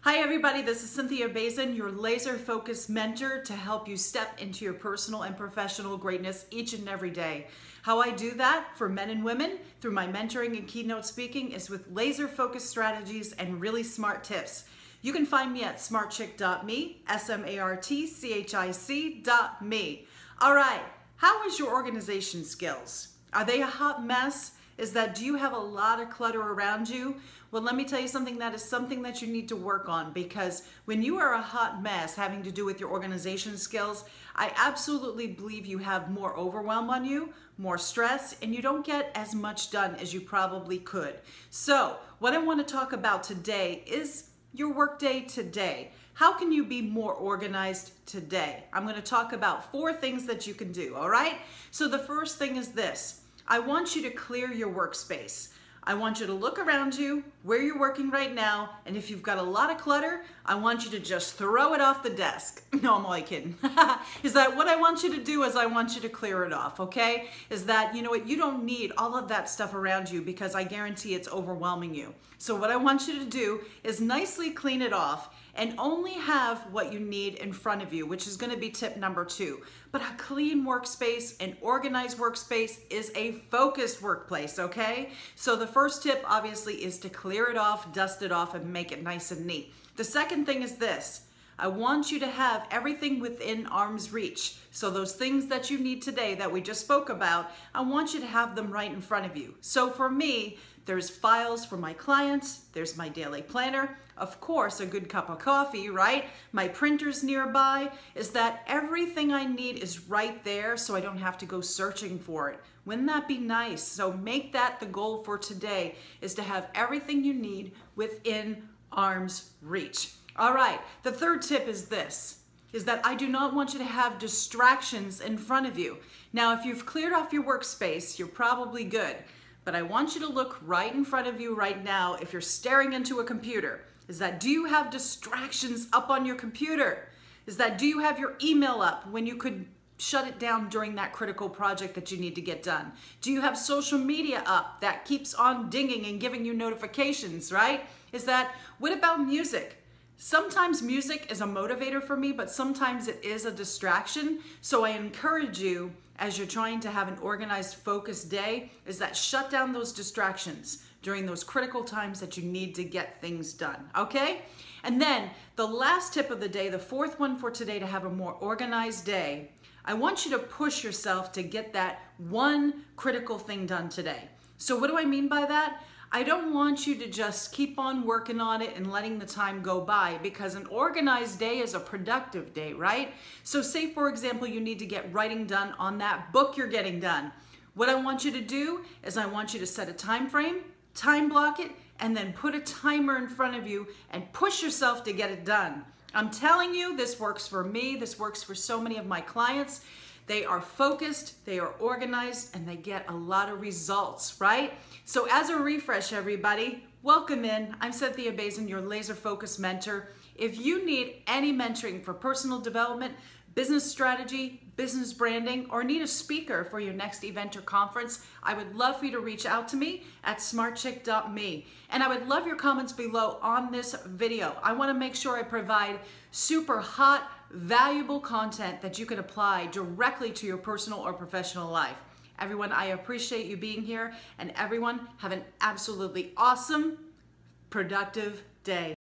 Hi everybody, this is Cynthia Bazin, your laser-focused mentor to help you step into your personal and professional greatness each and every day. How I do that for men and women through my mentoring and keynote speaking is with laser-focused strategies and really smart tips. You can find me at smartchick.me, SMARTCHIC.me. All right, how is your organization skills? Are they a hot mess? Do you have a lot of clutter around you? Well, let me tell you something, that is something that you need to work on, because when you are a hot mess having to do with your organization skills, I absolutely believe you have more overwhelm on you, more stress, and you don't get as much done as you probably could. So what I want to talk about today is your workday today. How can you be more organized today? I'm going to talk about 4 things that you can do, all right? So the first thing is this. I want you to clear your workspace. I want you to look around you, where you're working right now, and if you've got a lot of clutter, I want you to just throw it off the desk. No, I'm only kidding. What I want you to do is I want you to clear it off, okay? You know what, you don't need all of that stuff around you, because I guarantee it's overwhelming you. So what I want you to do is nicely clean it off and only have what you need in front of you, which is going to be tip number 2. But a clean workspace, an organized workspace is a focused workplace, okay? So the first tip obviously is to clear it off, dust it off, and make it nice and neat. The second thing is this. I want you to have everything within arm's reach. So those things that you need today that we just spoke about, I want you to have them right in front of you. So for me, there's files for my clients, there's my daily planner, of course a good cup of coffee, right? My printer's nearby. Everything I need is right there, so I don't have to go searching for it. Wouldn't that be nice? So make that the goal for today, is to have everything you need within arm's reach. All right, the third tip is this, is that I do not want you to have distractions in front of you. Now, if you've cleared off your workspace, you're probably good, but I want you to look right in front of you right now. If you're staring into a computer, do you have distractions up on your computer? Do you have your email up when you could shut it down during that critical project that you need to get done? Do you have social media up that keeps on dinging and giving you notifications, right? What about music? Sometimes music is a motivator for me, but sometimes it is a distraction. So I encourage you, as you're trying to have an organized, focused day, shut down those distractions during those critical times that you need to get things done, okay? And then the last tip of the day, the 4th one for today, to have a more organized day, I want you to push yourself to get that one critical thing done today. So what do I mean by that? I don't want you to just keep on working on it and letting the time go by, because an organized day is a productive day, right? So say, for example, you need to get writing done on that book you're getting done. What I want you to do is I want you to set a time frame, time block it, and then put a timer in front of you and push yourself to get it done. I'm telling you, this works for me. This works for so many of my clients. They are focused, they are organized, and they get a lot of results, right? So as a refresh, everybody, welcome in. I'm Cynthia Bazin, your laser-focused mentor. If you need any mentoring for personal development, business strategy, business branding, or need a speaker for your next event or conference, I would love for you to reach out to me at smartchick.me. And I would love your comments below on this video. I want to make sure I provide super hot, valuable content that you can apply directly to your personal or professional life. Everyone, I appreciate you being here, and everyone have an absolutely awesome, productive day.